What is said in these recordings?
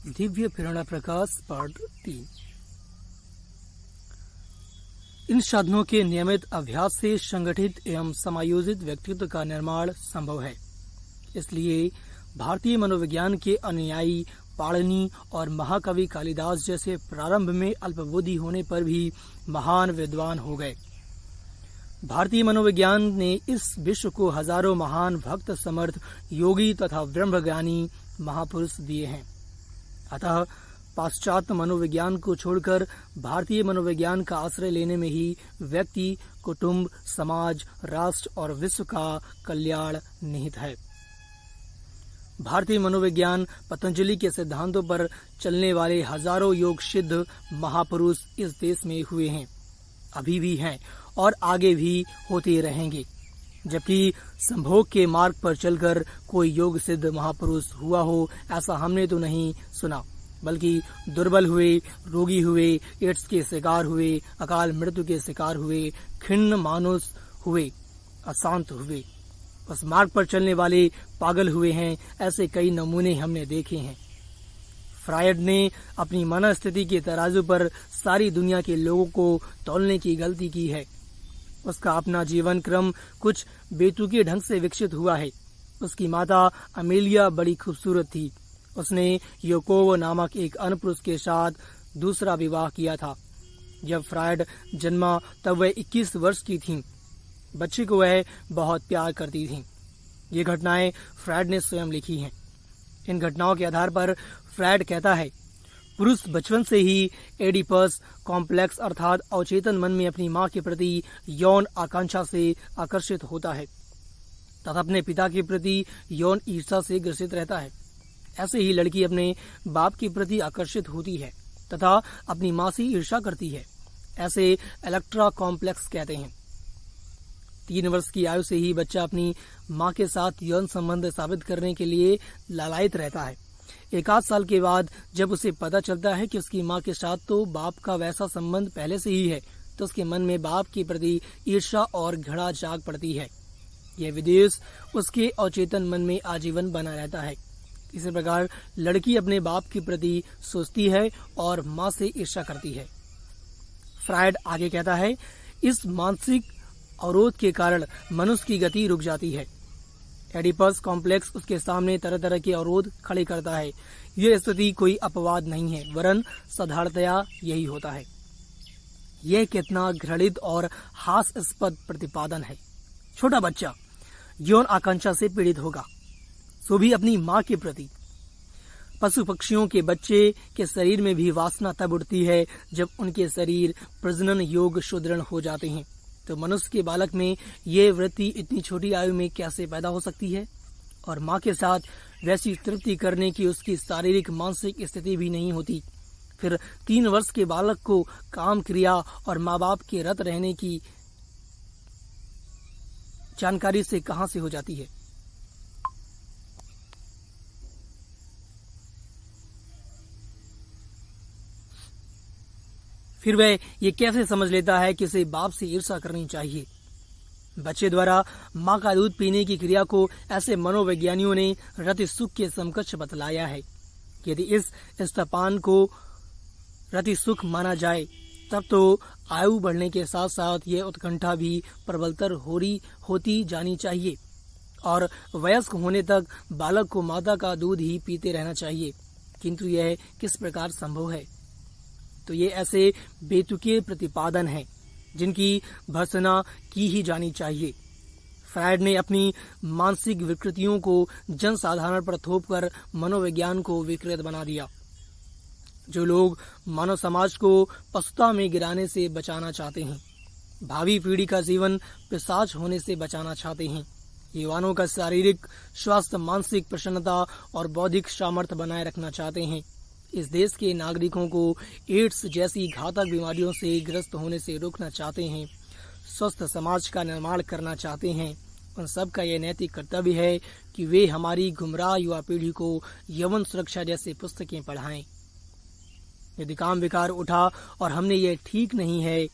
दिव्य प्रेरणा प्रकाश part 3। इन साधनों के नियमित अभ्यास से संगठित एवं समायोजित व्यक्तित्व का निर्माण संभव है। इसलिए भारतीय मनोविज्ञान के अनुयायी पाणिनि और महाकवि कालिदास जैसे प्रारंभ में अल्पबुद्धि होने पर भी महान विद्वान हो गए। भारतीय मनोविज्ञान ने इस विश्व को हजारों महान भक्त समर्थ योगी तथा ब्रह्मज्ञानी महापुरुष दिए हैं। अतः पाश्चात्य मनोविज्ञान को छोड़कर भारतीय मनोविज्ञान का आश्रय लेने में ही व्यक्ति, कुटुंब, समाज, राष्ट्र और विश्व का कल्याण निहित है। भारतीय मनोविज्ञान पतंजलि के सिद्धांतों पर चलने वाले हजारों योग सिद्ध महापुरुष इस देश में हुए हैं, अभी भी हैं और आगे भी होते रहेंगे। जबकि संभोग के मार्ग पर चलकर कोई योग सिद्ध महापुरुष हुआ हो, ऐसा हमने तो नहीं सुना, बल्कि दुर्बल हुए, रोगी हुए, एड्स के शिकार हुए, अकाल मृत्यु के शिकार हुए, खिन्न मानुस हुए, अशांत हुए, उस मार्ग पर चलने वाले पागल हुए हैं। ऐसे कई नमूने हमने देखे हैं। फ्रायड ने अपनी मनस्थिति के तराजू पर सारी दुनिया के लोगों को तौलने की गलती की है। उसका अपना जीवन क्रम कुछ बेतुके ढंग से विकसित हुआ है। उसकी माता अमेलिया बड़ी खूबसूरत थी। उसने योकोव नामक एक अन्य पुरुष के साथ दूसरा विवाह किया था। जब फ्रायड जन्मा तब वह 21 वर्ष की थी। बच्चे को वह बहुत प्यार करती थी। ये घटनाएं फ्रायड ने स्वयं लिखी हैं। इन घटनाओं के आधार पर फ्रायड कहता है, पुरुष बचपन से ही एडिपस कॉम्प्लेक्स अर्थात अवचेतन मन में अपनी मां के प्रति यौन आकांक्षा से आकर्षित होता है तथा अपने पिता के प्रति यौन ईर्ष्या से ग्रसित रहता है। ऐसे ही लड़की अपने बाप के प्रति आकर्षित होती है तथा अपनी मां से ईर्ष्या करती है। ऐसे इलेक्ट्रा कॉम्प्लेक्स कहते हैं। 3 वर्ष की आयु से ही बच्चा अपनी मां के साथ यौन संबंध साबित करने के लिए लालायित रहता है। 1 साल के बाद जब उसे पता चलता है कि उसकी मां के साथ तो बाप का वैसा संबंध पहले से ही है, तो उसके मन में बाप के प्रति ईर्ष्या और घृणा जाग पड़ती है। यह विदेश उसके अवचेतन मन में आजीवन बना रहता है। इसी प्रकार लड़की अपने बाप के प्रति सोचती है और मां से ईर्ष्या करती है। फ्रायड आगे कहता है, इस मानसिक अवरोध के कारण मनुष्य की गति रुक जाती है। एडिपस कॉम्प्लेक्स उसके सामने तरह तरह के अवरोध खड़े करता है। यह स्थिति कोई अपवाद नहीं है, वरन साधारणतया यही होता है। यह कितना घृणित और हास्यास्पद प्रतिपादन है। छोटा बच्चा यौन आकांक्षा से पीड़ित होगा, सो भी अपनी मां के प्रति। पशु पक्षियों के बच्चे के शरीर में भी वासना तब उठती है जब उनके शरीर प्रजनन योग सुदृढ़ हो जाते हैं। तो मनुष्य के बालक में ये वृत्ति इतनी छोटी आयु में कैसे पैदा हो सकती है? और मां के साथ वैसी तृप्ति करने की उसकी शारीरिक मानसिक स्थिति भी नहीं होती। फिर 3 वर्ष के बालक को काम क्रिया और माँ बाप के रत रहने की जानकारी से कहां से हो जाती है? फिर वह ये कैसे समझ लेता है कि उसे बाप से ईर्ष्या करनी चाहिए? बच्चे द्वारा मां का दूध पीने की क्रिया को ऐसे मनोवैज्ञानियों ने रति सुख के समकक्ष बतलाया है। यदि इस स्तनपान को रति सुख माना जाए, तब तो आयु बढ़ने के साथ साथ यह उत्कंठा भी प्रबलतर होती जानी चाहिए और वयस्क होने तक बालक को माता का दूध ही पीते रहना चाहिए। किंतु यह किस प्रकार संभव है? तो ये ऐसे बेतुके प्रतिपादन हैं जिनकी भर्त्सना की ही जानी चाहिए। फ्रायड ने अपनी मानसिक विकृतियों को जनसाधारण पर थोपकर मनोविज्ञान को विकृत बना दिया। जो लोग मानव समाज को पशुता में गिराने से बचाना चाहते हैं, भावी पीढ़ी का जीवन पिशाच होने से बचाना चाहते हैं, युवाओं का शारीरिक स्वास्थ्य, मानसिक प्रसन्नता और बौद्धिक सामर्थ्य बनाए रखना चाहते हैं, इस देश के नागरिकों को एड्स जैसी घातक बीमारियों से ग्रस्त होने से रोकना चाहते हैं, स्वस्थ समाज का निर्माण करना चाहते हैं, उन सब का यह नैतिक कर्तव्य है कि वे हमारी गुमराह युवा पीढ़ी को यौवन सुरक्षा जैसे पुस्तकें पढ़ाएं। यदि काम विकार उठा और हमने ये ठीक नहीं है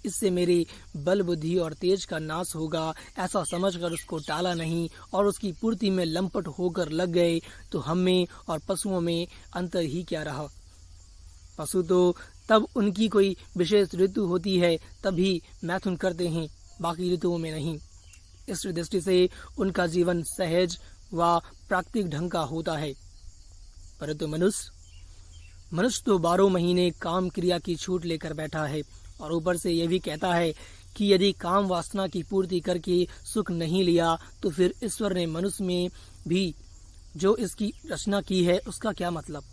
इससे मेरे बल बुद्धि और तेज का नाश होगा, ऐसा समझकर उसको टाला नहीं और उसकी पूर्ति में लंपट होकर लग गए, तो हम में और पशुओं में अंतर ही क्या रहा। पशु तो तब उनकी कोई विशेष ऋतु होती है तभी मैथुन करते हैं, बाकी ऋतुओं में नहीं। इस दृष्टि से उनका जीवन सहज व प्राकृतिक ढंग का होता है। परंतु मनुष्य तो 12 महीने काम क्रिया की छूट लेकर बैठा है और ऊपर से यह भी कहता है कि यदि काम वासना की पूर्ति करके सुख नहीं लिया तो फिर ईश्वर ने मनुष्य में भी जो इसकी रचना की है उसका क्या मतलब।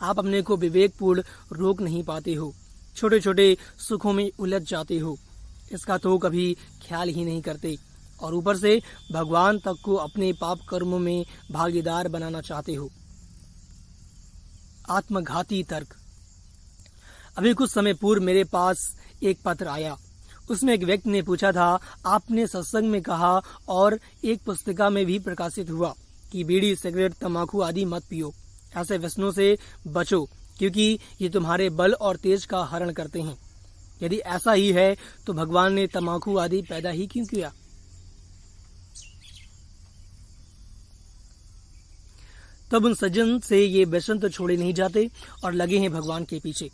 आप अपने को विवेकपूर्ण रोक नहीं पाते हो, छोटे छोटे सुखों में उलझ जाते हो, इसका तो कभी ख्याल ही नहीं करते और ऊपर से भगवान तक को अपने पाप कर्मों में भागीदार बनाना चाहते हो। आत्मघाती तर्क। अभी कुछ समय पूर्व मेरे पास एक पत्र आया। उसमें एक व्यक्ति ने पूछा था, आपने सत्संग में कहा और एक पुस्तिका में भी प्रकाशित हुआ कि बीड़ी, सिगरेट, तंबाकू आदि मत पियो, ऐसे व्यसनों से बचो क्योंकि ये तुम्हारे बल और तेज का हरण करते हैं। यदि ऐसा ही है तो भगवान ने तंबाकू आदि पैदा ही क्यों किया। तब उन सज्जन से ये व्यसन तो छोड़े नहीं जाते और लगे हैं भगवान के पीछे।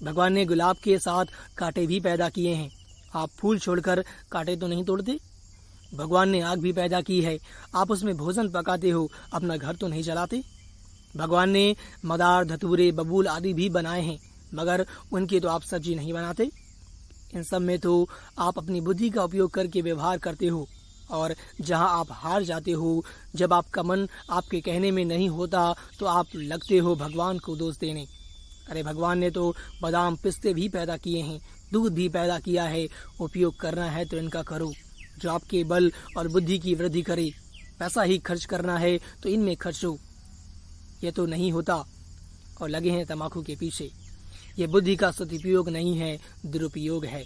भगवान ने गुलाब के साथ कांटे भी पैदा किए हैं, आप फूल छोड़कर कांटे तो नहीं तोड़ते। भगवान ने आग भी पैदा की है, आप उसमें भोजन पकाते हो, अपना घर तो नहीं जलाते। भगवान ने मदार, धतूरे, बबूल आदि भी बनाए हैं, मगर उनकी तो आप सब्जी नहीं बनाते। इन सब में तो आप अपनी बुद्धि का उपयोग करके व्यवहार करते हो और जहां आप हार जाते हो, जब आपका मन आपके कहने में नहीं होता तो आप लगते हो भगवान को दोष देने। अरे भगवान ने तो बादाम, पिस्ते भी पैदा किए हैं, दूध भी पैदा किया है, उपयोग करना है तो इनका करो जो आपके बल और बुद्धि की वृद्धि करे। पैसा ही खर्च करना है तो इनमें खर्चो। ये तो नहीं होता और लगे हैं तंबाकू के पीछे। ये बुद्धि का सदुपयोग नहीं है, दुरुपयोग है।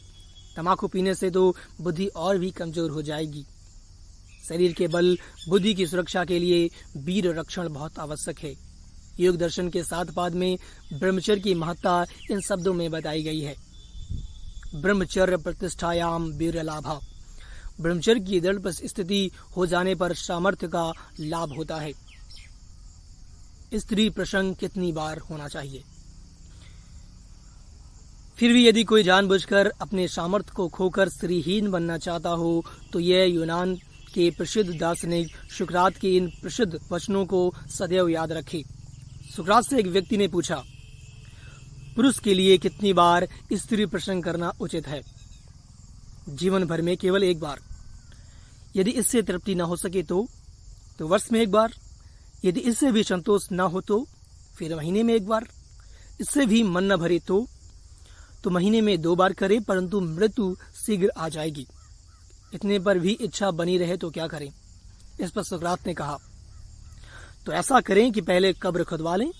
तंबाकू पीने से तो बुद्धि और भी कमजोर हो जाएगी। शरीर के बल बुद्धि की सुरक्षा के लिए वीर रक्षण बहुत आवश्यक है। योग दर्शन के 7 पाद में ब्रह्मचर्य की महत्ता इन शब्दों में बताई गई है। ब्रह्मचर्य प्रतिष्ठायाम वीर लाभा। ब्रह्मचर्य की दृढ़ स्थिति हो जाने पर सामर्थ्य का लाभ होता है। स्त्री प्रसंग कितनी बार होना चाहिए। फिर भी यदि कोई जानबूझकर अपने सामर्थ्य को खोकर स्त्रीहीन बनना चाहता हो तो यह यूनान के प्रसिद्ध दार्शनिक सुकरात के इन प्रसिद्ध वचनों को सदैव याद रखे। सुकरात से एक व्यक्ति ने पूछा, पुरुष के लिए कितनी बार स्त्री प्रसंग करना उचित है। जीवन भर में केवल 1 बार। यदि इससे तृप्ति न हो सके तो वर्ष में 1 बार। यदि इससे भी संतोष न हो तो फिर महीने में 1 बार। इससे भी मन न भरे तो महीने में 2 बार करे, परंतु मृत्यु शीघ्र आ जाएगी। इतने पर भी इच्छा बनी रहे तो क्या करें। इस पर सुकरात ने कहा, तो ऐसा करें कि पहले कब्र खुदवा लें,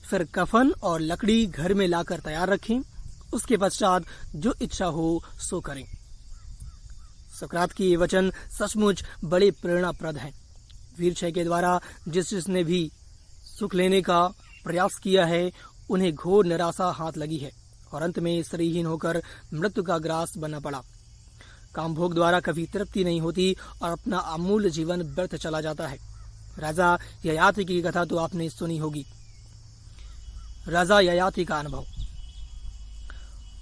फिर कफन और लकड़ी घर में लाकर तैयार रखें, उसके पश्चात जो इच्छा हो सो करें। सुकरात की ये वचन सचमुच बड़े प्रेरणाप्रद हैं। वीरक्षय के द्वारा जिसने भी सुख लेने का प्रयास किया है उन्हें घोर निराशा हाथ लगी है और अंत में स्त्रीहीन होकर मृत्यु का ग्रास बनना पड़ा। काम भोग द्वारा कभी तृप्ति नहीं होती और अपना अमूल्य जीवन व्यर्थ चला जाता है। राजा ययाति की कथा तो आपने सुनी होगी। राजा ययाति का अनुभव।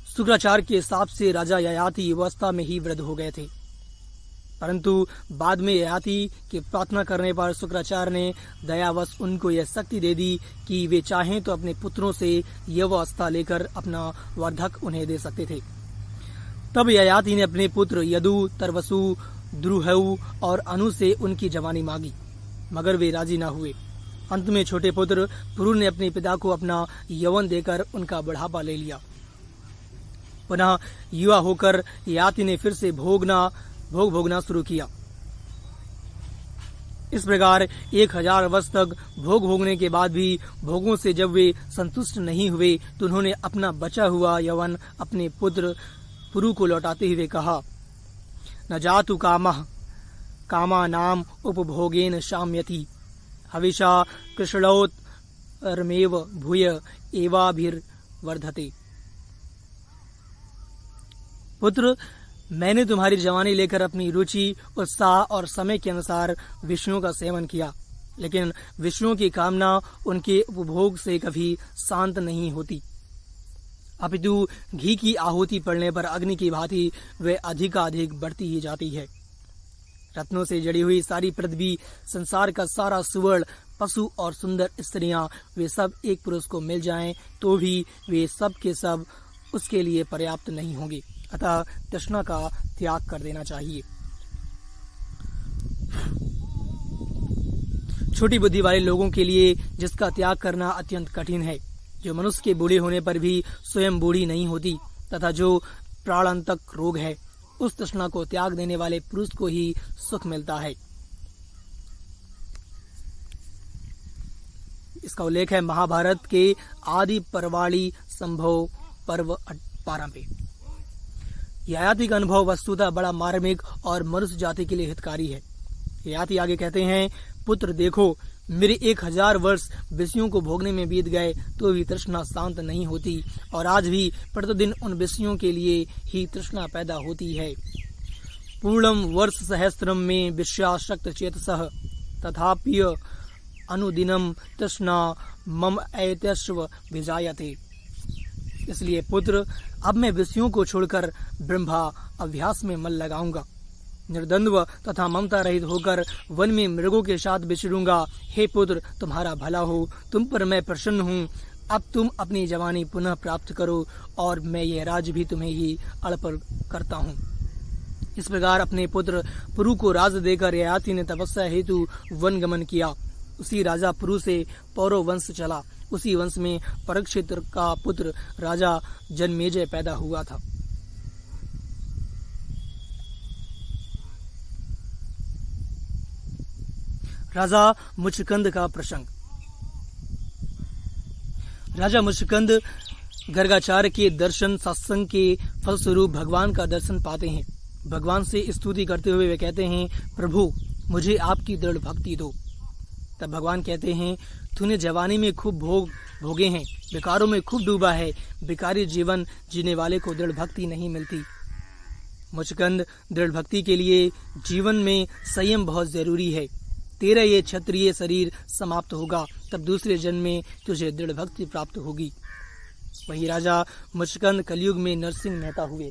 शुक्राचार्य के हिसाब से राजा ययाति अवस्था में ही वृद्ध हो गए थे, परंतु बाद में ययाति की प्रार्थना करने पर शुक्राचार्य ने दयावश उनको यह शक्ति दे दी कि वे चाहें तो अपने पुत्रों से यौवावस्था लेकर अपना वर्धक उन्हें दे सकते थे। तब ययाति ने अपने पुत्र यदु, तरवसु, द्रुहु और अनु से उनकी जवानी मांगी, मगर वे राजी न हुए। अंत में छोटे पुत्र पुरु ने अपने पिता को अपना यौवन देकर उनका बुढ़ापा ले लिया। पुनः युवा होकर ययाति ने फिर से भोगना शुरू किया। इस प्रकार 1000 वर्ष तक भोग भोगने के बाद भी भोगों से जब वे संतुष्ट नहीं हुए तो उन्होंने अपना बचा हुआ यौवन अपने पुत्र पुरु को लौटाते हुए कहा, न जातु कामा नाम उपभोगेन शाम्यति हविषा कृष्णोत्तरमेव भूय एवाभिर्वर्धते। पुत्र, मैंने तुम्हारी जवानी लेकर अपनी रुचि, उत्साह और समय के अनुसार विषयों का सेवन किया, लेकिन विषयों की कामना उनके उपभोग से कभी शांत नहीं होती, अपितु घी की आहुति पड़ने पर अग्नि की भांति वे अधिकाधिक बढ़ती ही जाती है। रत्नों से जड़ी हुई सारी पृथ्वी, संसार का सारा सुवर्ण, पशु और सुंदर स्त्रियां, वे सब एक पुरुष को मिल जाएं तो भी वे सब के सब उसके लिए पर्याप्त नहीं होंगे। अतः तृष्णा का त्याग कर देना चाहिए। छोटी बुद्धि वाले लोगों के लिए जिसका त्याग करना अत्यंत कठिन है, जो मनुष्य के बूढ़े होने पर भी स्वयं बूढ़ी नहीं होती तथा जो प्राणांतक रोग है, उस तृष्णा को त्याग देने वाले पुरुष को ही सुख मिलता है। इसका उल्लेख है महाभारत के आदि परवाड़ी संभव पर्व 12 पे। ययाति का अनुभव वस्तुतः बड़ा मार्मिक और मनुष्य जाति के लिए हितकारी है। ययाति आगे कहते हैं, पुत्र देखो, मेरे 1000 वर्ष विषयों को भोगने में बीत गए तो भी तृष्णा शांत नहीं होती, और आज भी प्रतिदिन उन विषयों के लिए ही तृष्णा पैदा होती है। पूर्णम वर्ष सहस्त्रम में विश्वासक्त चेतसः तथाप्य अनुदिनम तृष्णा मम ऐतस्व विजायते। इसलिए पुत्र, अब मैं विषयों को छोड़कर ब्रह्मा अभ्यास में मन लगाऊंगा, निर्द्वंद्व तथा ममता रहित होकर वन में मृगों के साथ विचरूंगा। हे पुत्र, तुम्हारा भला हो, तुम पर मैं प्रसन्न हूँ। अब तुम अपनी जवानी पुनः प्राप्त करो और मैं यह राज्य भी तुम्हें ही अर्पण करता हूँ। इस प्रकार अपने पुत्र पुरु को राज देकर ययाति ने तपस्या हेतु वन गमन किया। उसी राजा पुरु से पौरव वंश चला। उसी वंश में परीक्षित का पुत्र राजा जन्मेजय पैदा हुआ था। राजा मुचकंद का प्रसंग। राजा मुचकंद गर्गाचार्य के दर्शन सत्संग के फलस्वरूप भगवान का दर्शन पाते हैं। भगवान से स्तुति करते हुए वे कहते हैं, प्रभु, मुझे आपकी दृढ़ भक्ति दो। तब भगवान कहते हैं, तूने जवानी में खूब भोगे हैं, विकारों में खूब डूबा है, विकारी जीवन जीने वाले को दृढ़ भक्ति नहीं मिलती। मुचकंद, दृढ़ भक्ति के लिए जीवन में संयम बहुत जरूरी है। तेरा ये क्षत्रिय शरीर समाप्त होगा, तब दूसरे जन्म में तुझे दृढ़ भक्ति प्राप्त होगी। वही राजा मुचकंद कलयुग में नरसिंह मेहता हुए।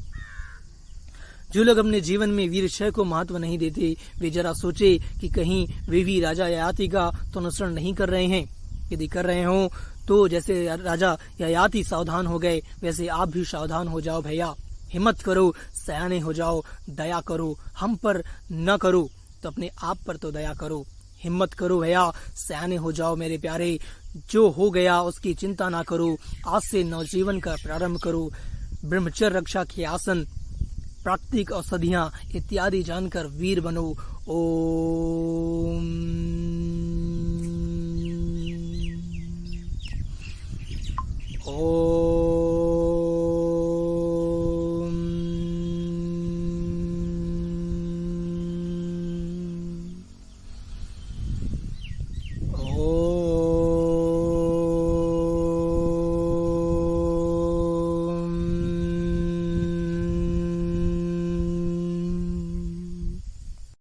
जो लोग अपने जीवन में वीरशय को महत्व नहीं देते, वे जरा सोचे कि कहीं वे भी राजा ययाति का तो अनुसरण नहीं कर रहे हैं। यदि कर रहे हो तो जैसे राजा ययाति सावधान हो गए, वैसे आप भी सावधान हो जाओ भैया। हिम्मत करो, सयाने हो जाओ, दया करो, हम पर न करो तो अपने आप पर तो दया करो। हिम्मत करो भैया, सयाने हो जाओ मेरे प्यारे। जो हो गया उसकी चिंता ना करो, आज से नवजीवन का प्रारंभ करो। ब्रह्मचर्य रक्षा के आसन, प्राकृतिक औषधियां इत्यादि जानकर वीर बनो। ओम ओम